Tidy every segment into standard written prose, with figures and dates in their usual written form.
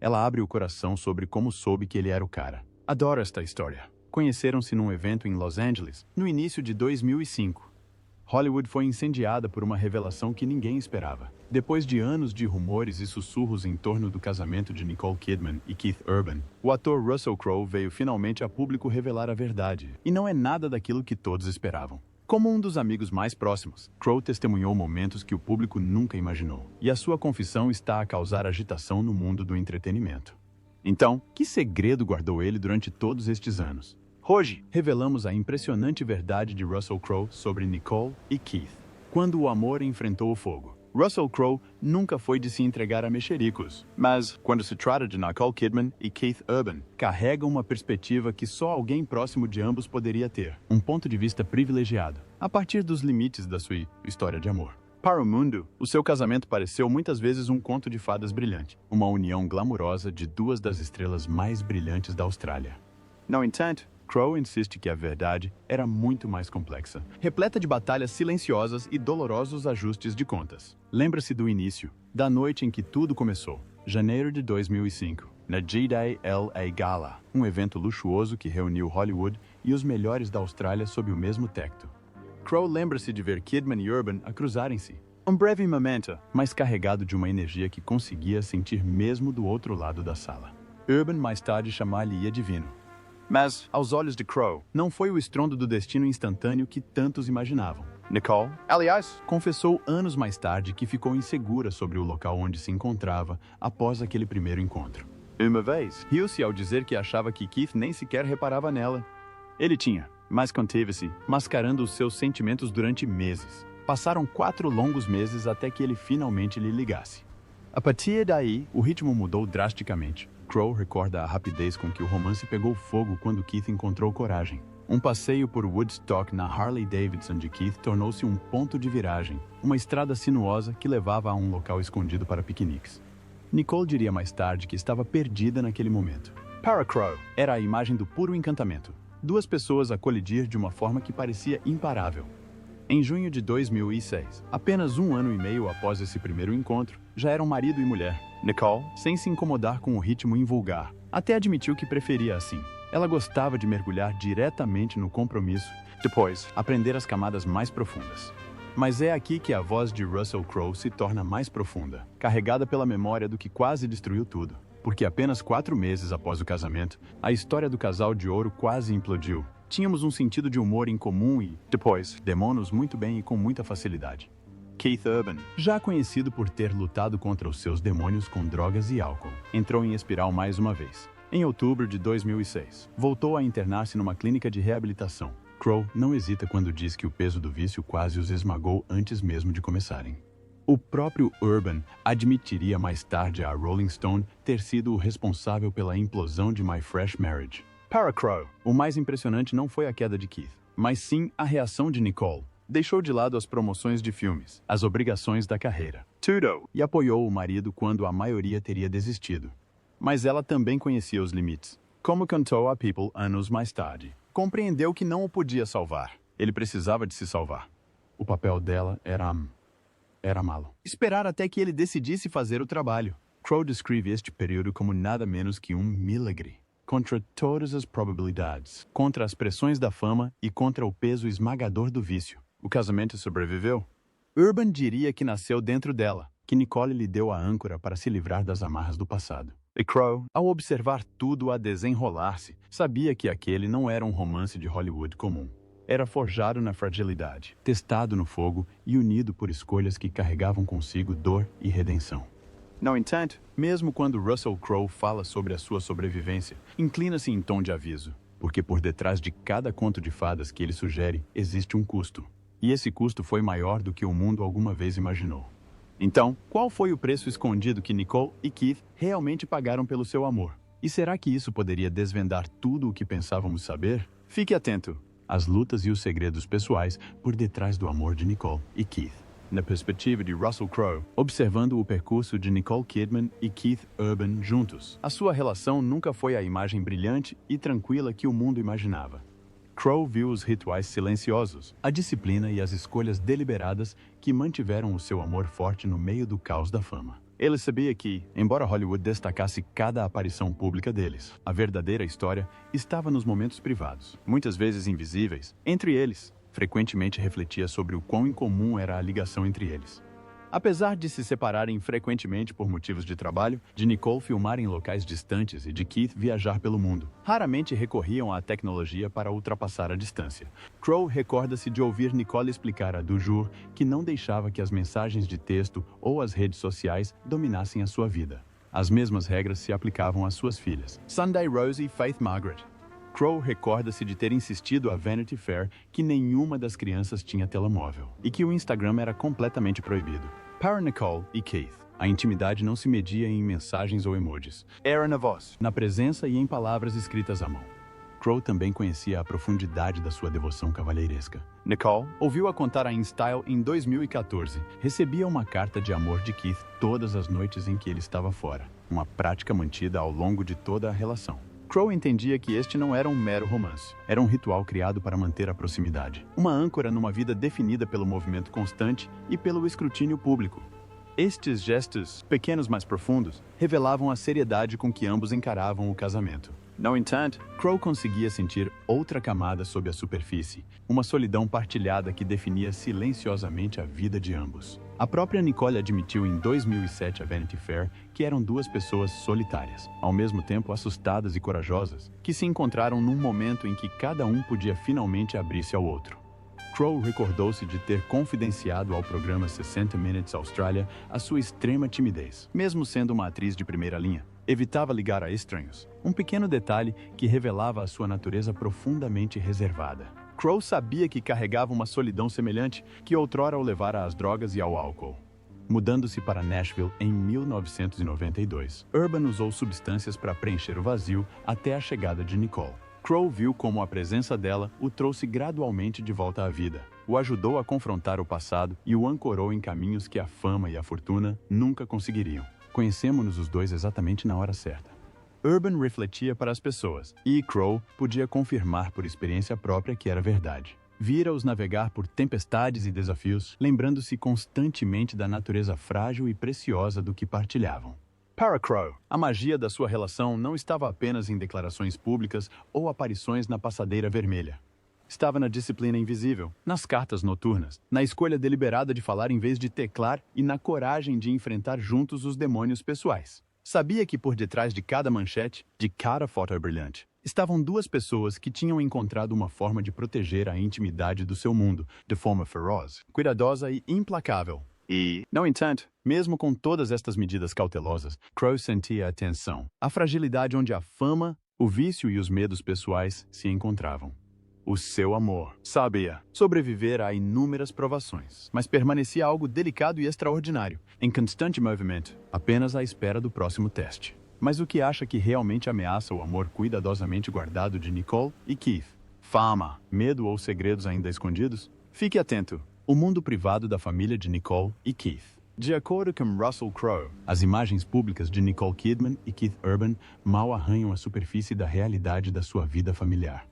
ela abre o coração sobre como soube que ele era o cara. Adoro esta história. Conheceram-se num evento em Los Angeles, no início de 2005. Hollywood foi incendiada por uma revelação que ninguém esperava. Depois de anos de rumores e sussurros em torno do casamento de Nicole Kidman e Keith Urban, o ator Russell Crowe veio finalmente a público revelar a verdade. E não é nada daquilo que todos esperavam. Como um dos amigos mais próximos, Crowe testemunhou momentos que o público nunca imaginou. E a sua confissão está a causar agitação no mundo do entretenimento. Então, que segredo guardou ele durante todos estes anos? Hoje, revelamos a impressionante verdade de Russell Crowe sobre Nicole e Keith. Quando o amor enfrentou o fogo. Russell Crowe nunca foi de se entregar a mexericos, mas, quando se trata de Nicole Kidman e Keith Urban, carrega uma perspectiva que só alguém próximo de ambos poderia ter, um ponto de vista privilegiado, a partir dos limites da sua história de amor. Para o mundo, o seu casamento pareceu muitas vezes um conto de fadas brilhante, uma união glamurosa de duas das estrelas mais brilhantes da Austrália. No entanto, Crowe insiste que a verdade era muito mais complexa, repleta de batalhas silenciosas e dolorosos ajustes de contas. Lembra-se do início, da noite em que tudo começou, janeiro de 2005, na G-Day LA Gala, um evento luxuoso que reuniu Hollywood e os melhores da Austrália sob o mesmo teto. Crowe lembra-se de ver Kidman e Urban a cruzarem-se. Um breve momento, mas carregado de uma energia que conseguia sentir mesmo do outro lado da sala. Urban mais tarde chamar-lhe-ia divino. Mas, aos olhos de Crowe, não foi o estrondo do destino instantâneo que tantos imaginavam. Nicole, aliás, confessou anos mais tarde que ficou insegura sobre o local onde se encontrava após aquele primeiro encontro. Uma vez, riu-se ao dizer que achava que Keith nem sequer reparava nela. Ele tinha, mas conteve-se, mascarando os seus sentimentos durante meses. Passaram 4 longos meses até que ele finalmente lhe ligasse. A partir daí, o ritmo mudou drasticamente. Crowe recorda a rapidez com que o romance pegou fogo quando Keith encontrou coragem. Um passeio por Woodstock na Harley Davidson de Keith tornou-se um ponto de viragem, uma estrada sinuosa que levava a um local escondido para piqueniques. Nicole diria mais tarde que estava perdida naquele momento. Para Crowe, era a imagem do puro encantamento. 2 pessoas a colidir de uma forma que parecia imparável. Em junho de 2006, apenas 1 ano e meio após esse primeiro encontro, já eram marido e mulher. Nicole, sem se incomodar com o ritmo invulgar, até admitiu que preferia assim. Ela gostava de mergulhar diretamente no compromisso, depois, aprender as camadas mais profundas. Mas é aqui que a voz de Russell Crowe se torna mais profunda, carregada pela memória do que quase destruiu tudo. Porque apenas 4 meses após o casamento, a história do casal de ouro quase implodiu. Tínhamos um sentido de humor em comum e, depois, demos-nos muito bem e com muita facilidade. Keith Urban, já conhecido por ter lutado contra os seus demônios com drogas e álcool, entrou em espiral mais uma vez. Em outubro de 2006, voltou a internar-se numa clínica de reabilitação. Crowe não hesita quando diz que o peso do vício quase os esmagou antes mesmo de começarem. O próprio Urban admitiria mais tarde a Rolling Stone ter sido o responsável pela implosão de My Fresh Marriage. Para Crowe, o mais impressionante não foi a queda de Keith, mas sim a reação de Nicole. Deixou de lado as promoções de filmes, as obrigações da carreira, tudo, e apoiou o marido quando a maioria teria desistido. Mas ela também conhecia os limites. Como contou a People anos mais tarde, compreendeu que não o podia salvar. Ele precisava de se salvar. O papel dela era amá-lo. Esperar até que ele decidisse fazer o trabalho. Crowe descreve este período como nada menos que um milagre. Contra todas as probabilidades, contra as pressões da fama e contra o peso esmagador do vício. O casamento sobreviveu? Urban diria que nasceu dentro dela, que Nicole lhe deu a âncora para se livrar das amarras do passado. E Crowe, ao observar tudo a desenrolar-se, sabia que aquele não era um romance de Hollywood comum. Era forjado na fragilidade, testado no fogo e unido por escolhas que carregavam consigo dor e redenção. No entanto, mesmo quando Russell Crowe fala sobre a sua sobrevivência, inclina-se em tom de aviso, porque por detrás de cada conto de fadas que ele sugere, existe um custo. E esse custo foi maior do que o mundo alguma vez imaginou. Então, qual foi o preço escondido que Nicole e Keith realmente pagaram pelo seu amor? E será que isso poderia desvendar tudo o que pensávamos saber? Fique atento às lutas e os segredos pessoais por detrás do amor de Nicole e Keith. Na perspectiva de Russell Crowe, observando o percurso de Nicole Kidman e Keith Urban juntos, a sua relação nunca foi a imagem brilhante e tranquila que o mundo imaginava. Crowe viu os rituais silenciosos, a disciplina e as escolhas deliberadas que mantiveram o seu amor forte no meio do caos da fama. Ele sabia que, embora Hollywood destacasse cada aparição pública deles, a verdadeira história estava nos momentos privados, muitas vezes invisíveis, entre eles. Frequentemente refletia sobre o quão incomum era a ligação entre eles. Apesar de se separarem frequentemente por motivos de trabalho, de Nicole filmar em locais distantes e de Keith viajar pelo mundo, raramente recorriam à tecnologia para ultrapassar a distância. Crowe recorda-se de ouvir Nicole explicar a Dujour que não deixava que as mensagens de texto ou as redes sociais dominassem a sua vida. As mesmas regras se aplicavam às suas filhas, Sunday Rose e Faith Margaret. Crowe recorda-se de ter insistido a Vanity Fair que nenhuma das crianças tinha telemóvel e que o Instagram era completamente proibido. Para Nicole e Keith, a intimidade não se media em mensagens ou emojis. Era na voz, na presença e em palavras escritas à mão. Crowe também conhecia a profundidade da sua devoção cavalheiresca. Nicole ouviu-a contar a InStyle em 2014. Recebia uma carta de amor de Keith todas as noites em que ele estava fora, uma prática mantida ao longo de toda a relação. Crowe entendia que este não era um mero romance. Era um ritual criado para manter a proximidade. Uma âncora numa vida definida pelo movimento constante e pelo escrutínio público. Estes gestos, pequenos mas profundos, revelavam a seriedade com que ambos encaravam o casamento. No entanto, Crowe conseguia sentir outra camada sob a superfície, uma solidão partilhada que definia silenciosamente a vida de ambos. A própria Nicole admitiu em 2007 à Vanity Fair que eram duas pessoas solitárias, ao mesmo tempo assustadas e corajosas, que se encontraram num momento em que cada um podia finalmente abrir-se ao outro. Crowe recordou-se de ter confidenciado ao programa 60 Minutes Australia a sua extrema timidez, mesmo sendo uma atriz de primeira linha. Evitava ligar a estranhos, um pequeno detalhe que revelava a sua natureza profundamente reservada. Crowe sabia que carregava uma solidão semelhante que outrora o levara às drogas e ao álcool. Mudando-se para Nashville em 1992, Urban usou substâncias para preencher o vazio até a chegada de Nicole. Crowe viu como a presença dela o trouxe gradualmente de volta à vida, o ajudou a confrontar o passado e o ancorou em caminhos que a fama e a fortuna nunca conseguiriam. Conhecemos-nos os dois exatamente na hora certa. Urban refletia para as pessoas, e Crowe podia confirmar por experiência própria que era verdade. Vira-os navegar por tempestades e desafios, lembrando-se constantemente da natureza frágil e preciosa do que partilhavam. Para Crowe, a magia da sua relação não estava apenas em declarações públicas ou aparições na passadeira vermelha. Estava na disciplina invisível, nas cartas noturnas, na escolha deliberada de falar em vez de teclar e na coragem de enfrentar juntos os demônios pessoais. Sabia que por detrás de cada manchete, de cada foto brilhante, estavam duas pessoas que tinham encontrado uma forma de proteger a intimidade do seu mundo, de forma feroz, cuidadosa e implacável. E, no entanto, mesmo com todas estas medidas cautelosas, Crowe sentia a tensão, a fragilidade onde a fama, o vício e os medos pessoais se encontravam. O seu amor, sabia, sobreviver a inúmeras provações, mas permanecia algo delicado e extraordinário, em constante movimento, apenas à espera do próximo teste. Mas o que acha que realmente ameaça o amor cuidadosamente guardado de Nicole e Keith? Fama, medo ou segredos ainda escondidos? Fique atento. O mundo privado da família de Nicole e Keith. De acordo com Russell Crowe, as imagens públicas de Nicole Kidman e Keith Urban mal arranham a superfície da realidade da sua vida familiar.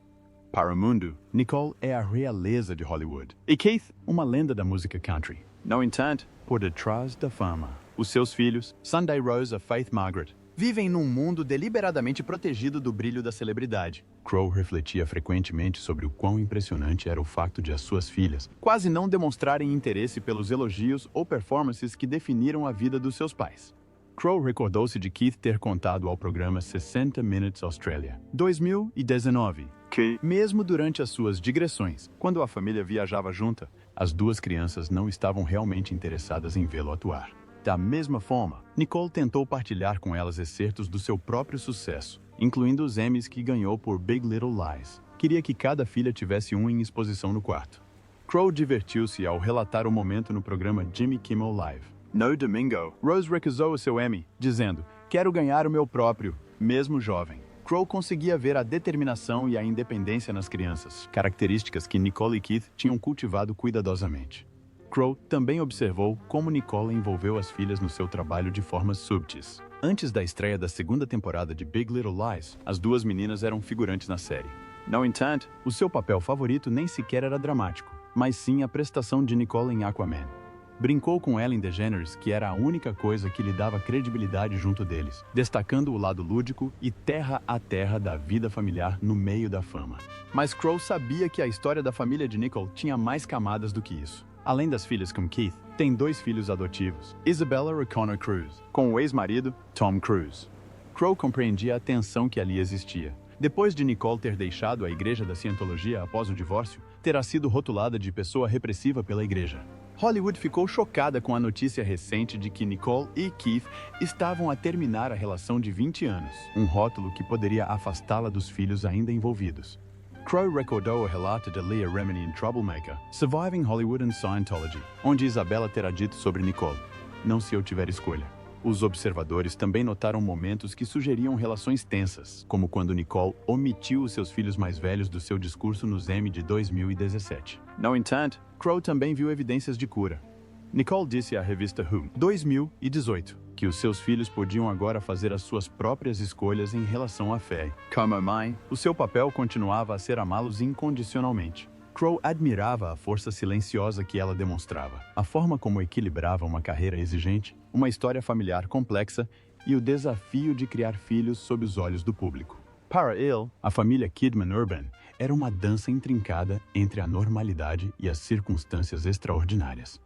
Para o mundo, Nicole é a realeza de Hollywood e Keith, uma lenda da música country. No entanto, por detrás da fama, os seus filhos, Sunday Rose e Faith Margaret, vivem num mundo deliberadamente protegido do brilho da celebridade. Crowe refletia frequentemente sobre o quão impressionante era o facto de as suas filhas quase não demonstrarem interesse pelos elogios ou performances que definiram a vida dos seus pais. Crowe recordou-se de Keith ter contado ao programa 60 Minutes Australia, 2019, que, mesmo durante as suas digressões, quando a família viajava junta, as duas crianças não estavam realmente interessadas em vê-lo atuar. Da mesma forma, Nicole tentou partilhar com elas excertos do seu próprio sucesso, incluindo os Emmys que ganhou por Big Little Lies. Queria que cada filha tivesse um em exposição no quarto. Crowe divertiu-se ao relatar o momento no programa Jimmy Kimmel Live. No domingo, Rose recusou o seu Emmy, dizendo: "Quero ganhar o meu próprio, mesmo jovem." Crowe conseguia ver a determinação e a independência nas crianças, características que Nicole e Keith tinham cultivado cuidadosamente. Crowe também observou como Nicole envolveu as filhas no seu trabalho de formas subtis. Antes da estreia da segunda temporada de Big Little Lies, as duas meninas eram figurantes na série. No entanto, o seu papel favorito nem sequer era dramático, mas sim a prestação de Nicole em Aquaman. Brincou com Ellen DeGeneres, que era a única coisa que lhe dava credibilidade junto deles, destacando o lado lúdico e terra a terra da vida familiar no meio da fama. Mas Crowe sabia que a história da família de Nicole tinha mais camadas do que isso. Além das filhas com Keith, tem 2 filhos adotivos, Isabella e Connor Cruz, com o ex-marido, Tom Cruise. Crowe compreendia a tensão que ali existia. Depois de Nicole ter deixado a igreja da Scientologia após o divórcio, terá sido rotulada de pessoa repressiva pela igreja. Hollywood ficou chocada com a notícia recente de que Nicole e Keith estavam a terminar a relação de 20 anos, um rótulo que poderia afastá-la dos filhos ainda envolvidos. Crowe recordou o relato de Leah Remini em Troublemaker, Surviving Hollywood and Scientology, onde Isabella terá dito sobre Nicole: "Não se eu tiver escolha." Os observadores também notaram momentos que sugeriam relações tensas, como quando Nicole omitiu os seus filhos mais velhos do seu discurso nos Emmy de 2017. No entanto, Crowe também viu evidências de cura. Nicole disse à revista Who, 2018, que os seus filhos podiam agora fazer as suas próprias escolhas em relação à fé. Como mãe, o seu papel continuava a ser amá-los incondicionalmente. Crowe admirava a força silenciosa que ela demonstrava, a forma como equilibrava uma carreira exigente, uma história familiar complexa e o desafio de criar filhos sob os olhos do público. Para ele, a família Kidman-Urban era uma dança intrincada entre a normalidade e as circunstâncias extraordinárias.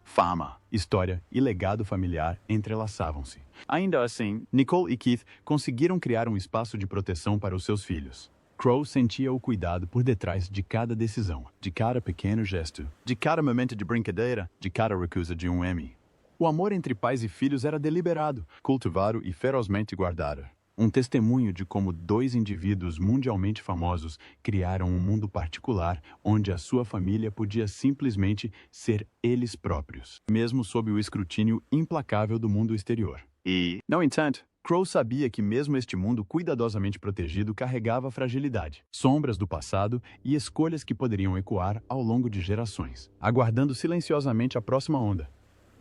Fama, história e legado familiar entrelaçavam-se. Ainda assim, Nicole e Keith conseguiram criar um espaço de proteção para os seus filhos. Crowe sentia o cuidado por detrás de cada decisão, de cada pequeno gesto, de cada momento de brincadeira, de cada recusa de um Emmy. O amor entre pais e filhos era deliberado, cultivado e ferozmente guardado. Um testemunho de como 2 indivíduos mundialmente famosos criaram um mundo particular onde a sua família podia simplesmente ser eles próprios, mesmo sob o escrutínio implacável do mundo exterior. No entanto, Crowe sabia que mesmo este mundo cuidadosamente protegido carregava fragilidade, sombras do passado e escolhas que poderiam ecoar ao longo de gerações, aguardando silenciosamente a próxima onda.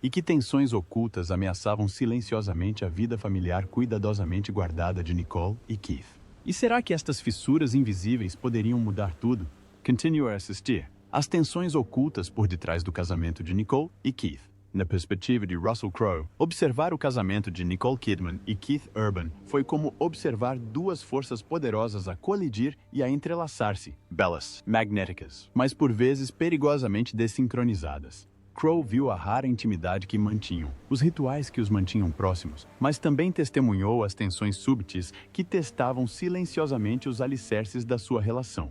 E que tensões ocultas ameaçavam silenciosamente a vida familiar cuidadosamente guardada de Nicole e Keith. E será que estas fissuras invisíveis poderiam mudar tudo? Continue a assistir. As tensões ocultas por detrás do casamento de Nicole e Keith. Na perspectiva de Russell Crowe, observar o casamento de Nicole Kidman e Keith Urban foi como observar 2 forças poderosas a colidir e a entrelaçar-se, belas, magnéticas, mas por vezes perigosamente desincronizadas. Crowe viu a rara intimidade que mantinham, os rituais que os mantinham próximos, mas também testemunhou as tensões súbitas que testavam silenciosamente os alicerces da sua relação.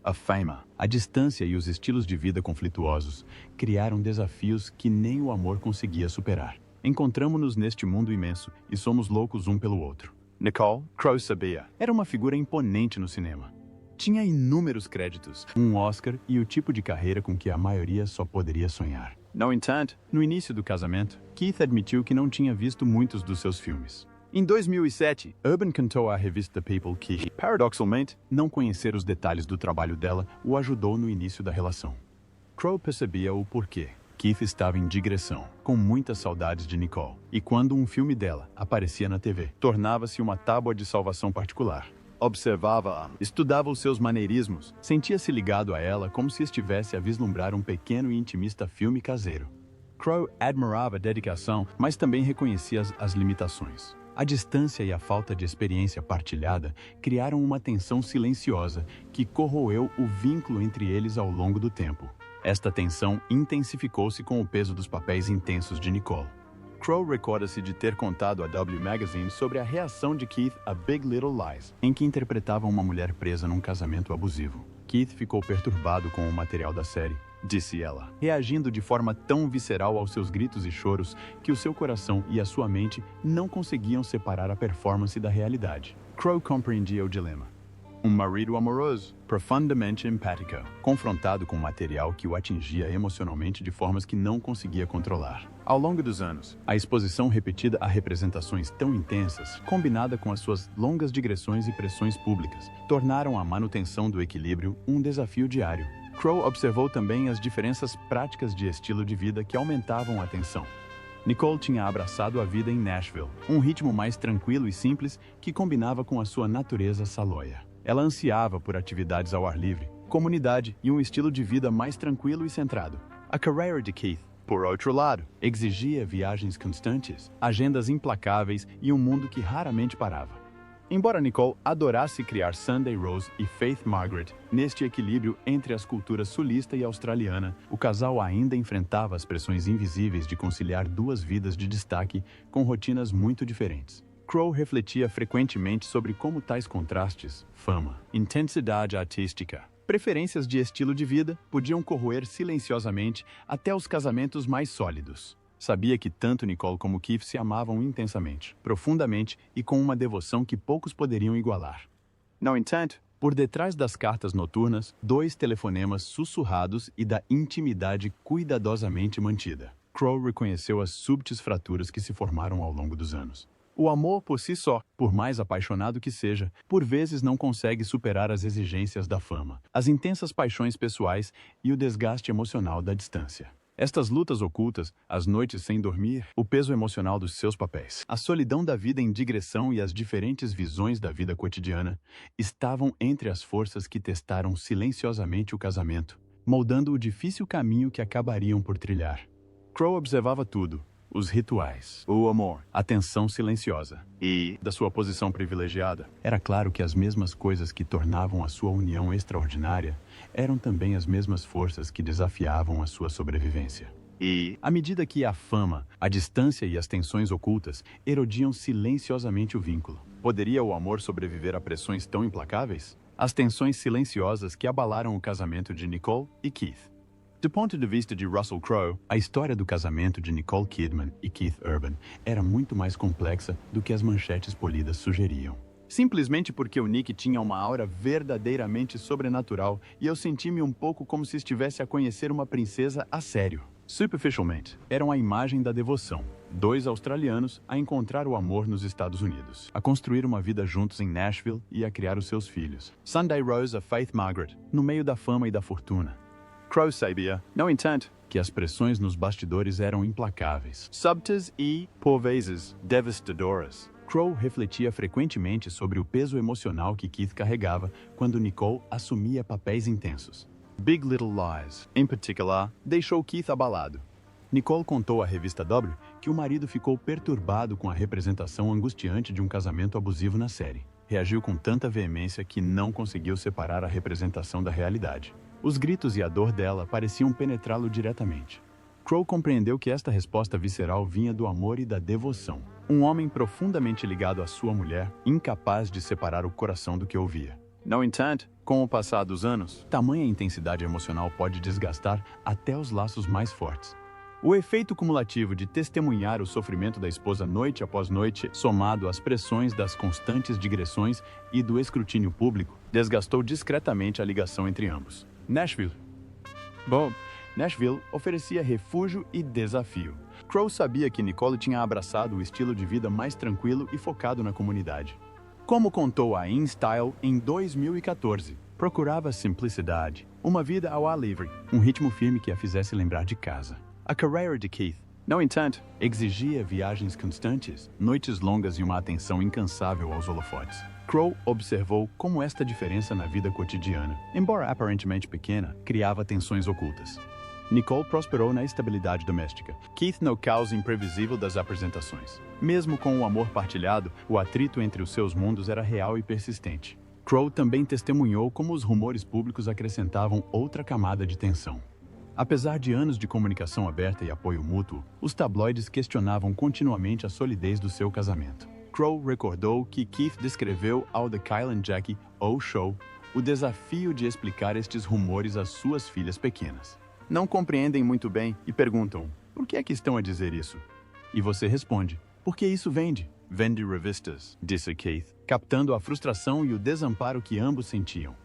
A fama, a distância e os estilos de vida conflituosos criaram desafios que nem o amor conseguia superar. Encontramo-nos neste mundo imenso e somos loucos um pelo outro. Nicole, Crowe sabia, era uma figura imponente no cinema. Tinha inúmeros créditos, um Oscar e o tipo de carreira com que a maioria só poderia sonhar. No entanto, no início do casamento, Keith admitiu que não tinha visto muitos dos seus filmes. Em 2007, Urban contou à revista People que, paradoxalmente, não conhecer os detalhes do trabalho dela o ajudou no início da relação. Crowe percebia o porquê. Keith estava em digressão, com muitas saudades de Nicole, e quando um filme dela aparecia na TV, tornava-se uma tábua de salvação particular. Observava-a, estudava os seus maneirismos, sentia-se ligado a ela como se estivesse a vislumbrar um pequeno e intimista filme caseiro. Crowe admirava a dedicação, mas também reconhecia as limitações. A distância e a falta de experiência partilhada criaram uma tensão silenciosa que corroeu o vínculo entre eles ao longo do tempo. Esta tensão intensificou-se com o peso dos papéis intensos de Nicole. Crowe recorda-se de ter contado à W Magazine sobre a reação de Keith a Big Little Lies, em que interpretava uma mulher presa num casamento abusivo. Keith ficou perturbado com o material da série, disse ela, reagindo de forma tão visceral aos seus gritos e choros que o seu coração e a sua mente não conseguiam separar a performance da realidade. Crowe compreendia o dilema. Um marido amoroso, profundamente empático, confrontado com material que o atingia emocionalmente de formas que não conseguia controlar. Ao longo dos anos, a exposição repetida a representações tão intensas, combinada com as suas longas digressões e pressões públicas, tornaram a manutenção do equilíbrio um desafio diário. Crowe observou também as diferenças práticas de estilo de vida que aumentavam a tensão. Nicole tinha abraçado a vida em Nashville, um ritmo mais tranquilo e simples que combinava com a sua natureza saloia. Ela ansiava por atividades ao ar livre, comunidade e um estilo de vida mais tranquilo e centrado. A carreira de Keith por outro lado, exigia viagens constantes, agendas implacáveis e um mundo que raramente parava. Embora Nicole adorasse criar Sunday Rose e Faith Margaret, neste equilíbrio entre as culturas sulista e australiana, o casal ainda enfrentava as pressões invisíveis de conciliar duas vidas de destaque com rotinas muito diferentes. Crowe refletia frequentemente sobre como tais contrastes, fama, intensidade artística, preferências de estilo de vida podiam corroer silenciosamente até os casamentos mais sólidos. Sabia que tanto Nicole como Keith se amavam intensamente, profundamente e com uma devoção que poucos poderiam igualar. No entanto, por detrás das cartas noturnas, dois telefonemas sussurrados e da intimidade cuidadosamente mantida, Crowe reconheceu as súbitas fraturas que se formaram ao longo dos anos. O amor por si só, por mais apaixonado que seja, por vezes não consegue superar as exigências da fama, as intensas paixões pessoais e o desgaste emocional da distância. Estas lutas ocultas, as noites sem dormir, o peso emocional dos seus papéis, a solidão da vida em digressão e as diferentes visões da vida cotidiana, estavam entre as forças que testaram silenciosamente o casamento, moldando o difícil caminho que acabariam por trilhar. Crowe observava tudo. Os rituais, o amor, a tensão silenciosa. E, da sua posição privilegiada, era claro que as mesmas coisas que tornavam a sua união extraordinária eram também as mesmas forças que desafiavam a sua sobrevivência. E, à medida que a fama, a distância e as tensões ocultas erodiam silenciosamente o vínculo, poderia o amor sobreviver a pressões tão implacáveis? As tensões silenciosas que abalaram o casamento de Nicole e Keith. Do ponto de vista de Russell Crowe, a história do casamento de Nicole Kidman e Keith Urban era muito mais complexa do que as manchetes polidas sugeriam. Simplesmente porque o Nick tinha uma aura verdadeiramente sobrenatural e eu senti-me um pouco como se estivesse a conhecer uma princesa a sério. Superficialmente, eram a imagem da devoção. Dois australianos a encontrar o amor nos Estados Unidos, a construir uma vida juntos em Nashville e a criar os seus filhos. Sunday Rose a Faith Margaret, no meio da fama e da fortuna. Crowe sabia, no entanto, que as pressões nos bastidores eram implacáveis, súbitas e, por vezes, devastadoras. Crowe refletia frequentemente sobre o peso emocional que Keith carregava quando Nicole assumia papéis intensos. Big Little Lies, em particular, deixou Keith abalado. Nicole contou à revista W que o marido ficou perturbado com a representação angustiante de um casamento abusivo na série. Reagiu com tanta veemência que não conseguiu separar a representação da realidade. Os gritos e a dor dela pareciam penetrá-lo diretamente. Crowe compreendeu que esta resposta visceral vinha do amor e da devoção. Um homem profundamente ligado à sua mulher, incapaz de separar o coração do que ouvia. No entanto, com o passar dos anos, tamanha intensidade emocional pode desgastar até os laços mais fortes. O efeito cumulativo de testemunhar o sofrimento da esposa noite após noite, somado às pressões das constantes digressões e do escrutínio público, desgastou discretamente a ligação entre ambos. Nashville oferecia refúgio e desafio. Crowe sabia que Nicole tinha abraçado o estilo de vida mais tranquilo e focado na comunidade. Como contou a InStyle em 2014, procurava simplicidade, uma vida ao ar livre, um ritmo firme que a fizesse lembrar de casa. A carreira de Keith, no entanto, exigia viagens constantes, noites longas e uma atenção incansável aos holofotes. Crowe observou como esta diferença na vida cotidiana, embora aparentemente pequena, criava tensões ocultas. Nicole prosperou na estabilidade doméstica, Keith no caos imprevisível das apresentações. Mesmo com o amor partilhado, o atrito entre os seus mundos era real e persistente. Crowe também testemunhou como os rumores públicos acrescentavam outra camada de tensão. Apesar de anos de comunicação aberta e apoio mútuo, os tabloides questionavam continuamente a solidez do seu casamento. Crowe recordou que Keith descreveu ao The Kyle and Jackie O Show o desafio de explicar estes rumores às suas filhas pequenas. Não compreendem muito bem e perguntam, por que é que estão a dizer isso? E você responde, porque isso vende. Vende revistas, disse Keith, captando a frustração e o desamparo que ambos sentiam.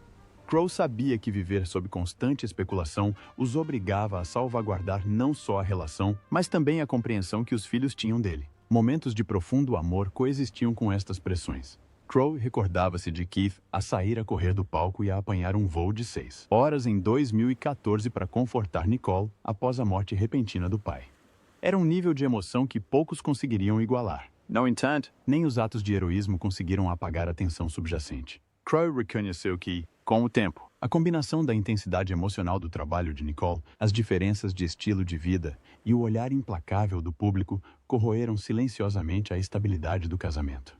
Crowe sabia que viver sob constante especulação os obrigava a salvaguardar não só a relação, mas também a compreensão que os filhos tinham dele. Momentos de profundo amor coexistiam com estas pressões. Crowe recordava-se de Keith a sair a correr do palco e a apanhar um voo de 6 horas em 2014 para confortar Nicole após a morte repentina do pai. Era um nível de emoção que poucos conseguiriam igualar. No entanto, nem os atos de heroísmo conseguiram apagar a tensão subjacente. Crowe reconheceu que, com o tempo, a combinação da intensidade emocional do trabalho de Nicole, as diferenças de estilo de vida e o olhar implacável do público corroeram silenciosamente a estabilidade do casamento.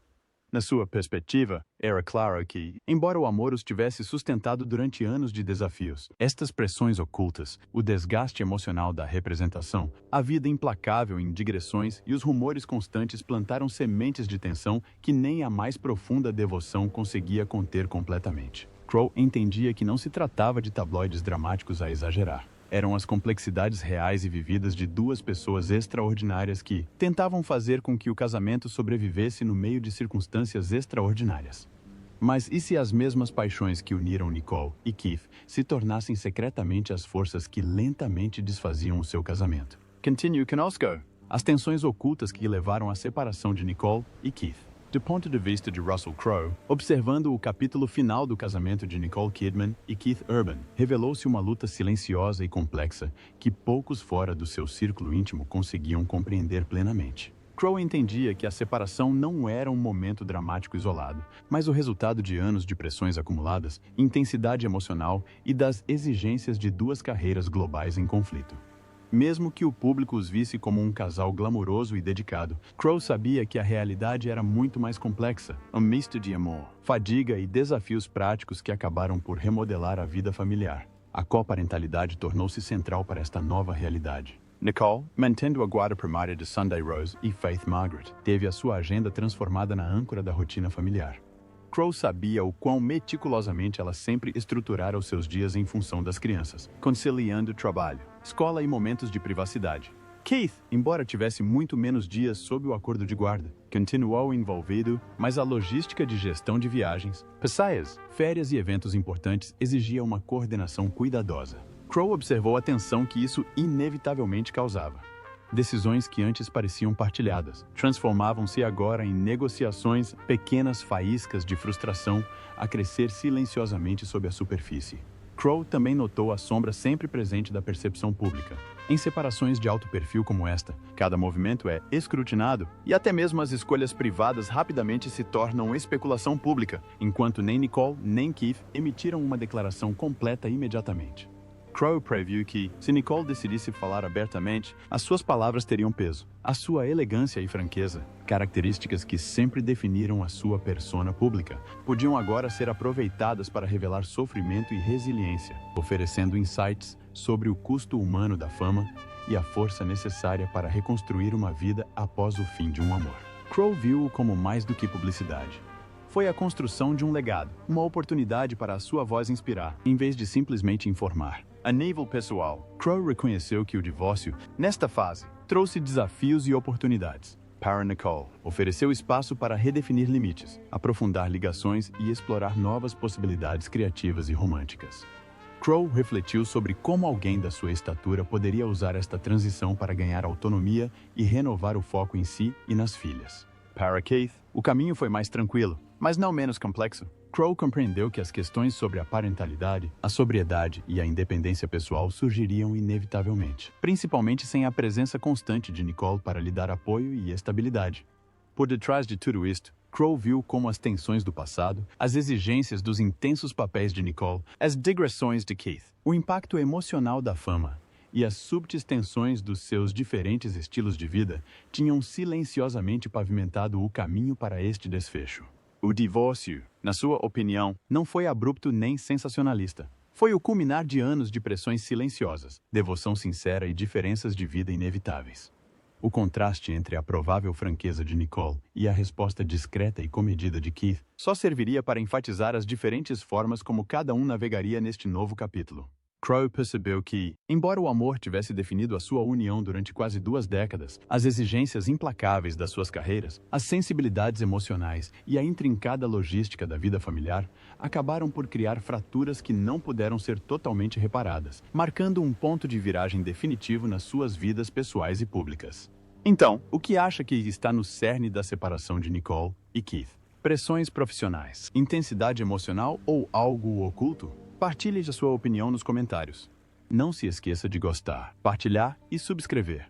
Na sua perspectiva, era claro que, embora o amor os tivesse sustentado durante anos de desafios, estas pressões ocultas, o desgaste emocional da representação, a vida implacável em digressões e os rumores constantes plantaram sementes de tensão que nem a mais profunda devoção conseguia conter completamente. Crowe entendia que não se tratava de tabloides dramáticos a exagerar. Eram as complexidades reais e vividas de duas pessoas extraordinárias que tentavam fazer com que o casamento sobrevivesse no meio de circunstâncias extraordinárias. Mas e se as mesmas paixões que uniram Nicole e Keith se tornassem secretamente as forças que lentamente desfaziam o seu casamento? Continue conosco. As tensões ocultas que levaram à separação de Nicole e Keith. Do ponto de vista de Russell Crowe, observando o capítulo final do casamento de Nicole Kidman e Keith Urban, revelou-se uma luta silenciosa e complexa que poucos fora do seu círculo íntimo conseguiam compreender plenamente. Crowe entendia que a separação não era um momento dramático isolado, mas o resultado de anos de pressões acumuladas, intensidade emocional e das exigências de duas carreiras globais em conflito. Mesmo que o público os visse como um casal glamouroso e dedicado, Crowe sabia que a realidade era muito mais complexa. Um misto de amor, fadiga e desafios práticos que acabaram por remodelar a vida familiar. A coparentalidade tornou-se central para esta nova realidade. Nicole, mantendo a guarda primária de Sunday Rose e Faith Margaret, teve a sua agenda transformada na âncora da rotina familiar. Crowe sabia o quão meticulosamente ela sempre estruturara os seus dias em função das crianças, conciliando trabalho, escola e momentos de privacidade. Keith, embora tivesse muito menos dias sob o acordo de guarda, continuou envolvido, mas a logística de gestão de viagens, passeios, férias e eventos importantes exigia uma coordenação cuidadosa. Crowe observou a tensão que isso inevitavelmente causava. Decisões que antes pareciam partilhadas transformavam-se agora em negociações, pequenas faíscas de frustração a crescer silenciosamente sob a superfície. Crowe também notou a sombra sempre presente da percepção pública. Em separações de alto perfil como esta, cada movimento é escrutinado e até mesmo as escolhas privadas rapidamente se tornam especulação pública, enquanto nem Nicole nem Keith emitiram uma declaração completa imediatamente. Crowe previu que, se Nicole decidisse falar abertamente, as suas palavras teriam peso. A sua elegância e franqueza, características que sempre definiram a sua persona pública, podiam agora ser aproveitadas para revelar sofrimento e resiliência, oferecendo insights sobre o custo humano da fama e a força necessária para reconstruir uma vida após o fim de um amor. Crowe viu-o como mais do que publicidade. Foi a construção de um legado, uma oportunidade para a sua voz inspirar, em vez de simplesmente informar. A nível pessoal, Crowe reconheceu que o divórcio, nesta fase, trouxe desafios e oportunidades. Para Nicole, ofereceu espaço para redefinir limites, aprofundar ligações e explorar novas possibilidades criativas e românticas. Crowe refletiu sobre como alguém da sua estatura poderia usar esta transição para ganhar autonomia e renovar o foco em si e nas filhas. Para Keith, o caminho foi mais tranquilo, mas não menos complexo. Crowe compreendeu que as questões sobre a parentalidade, a sobriedade e a independência pessoal surgiriam inevitavelmente, principalmente sem a presença constante de Nicole para lhe dar apoio e estabilidade. Por detrás de tudo isto, Crowe viu como as tensões do passado, as exigências dos intensos papéis de Nicole, as digressões de Keith, o impacto emocional da fama e as súbitas tensões dos seus diferentes estilos de vida tinham silenciosamente pavimentado o caminho para este desfecho. O divórcio, na sua opinião, não foi abrupto nem sensacionalista. Foi o culminar de anos de pressões silenciosas, devoção sincera e diferenças de vida inevitáveis. O contraste entre a provável franqueza de Nicole e a resposta discreta e comedida de Keith só serviria para enfatizar as diferentes formas como cada um navegaria neste novo capítulo. Crowe percebeu que, embora o amor tivesse definido a sua união durante quase 2 décadas, as exigências implacáveis das suas carreiras, as sensibilidades emocionais e a intrincada logística da vida familiar acabaram por criar fraturas que não puderam ser totalmente reparadas, marcando um ponto de viragem definitivo nas suas vidas pessoais e públicas. Então, o que acha que está no cerne da separação de Nicole e Keith? Pressões profissionais, intensidade emocional ou algo oculto? Partilhe a sua opinião nos comentários. Não se esqueça de gostar, partilhar e subscrever.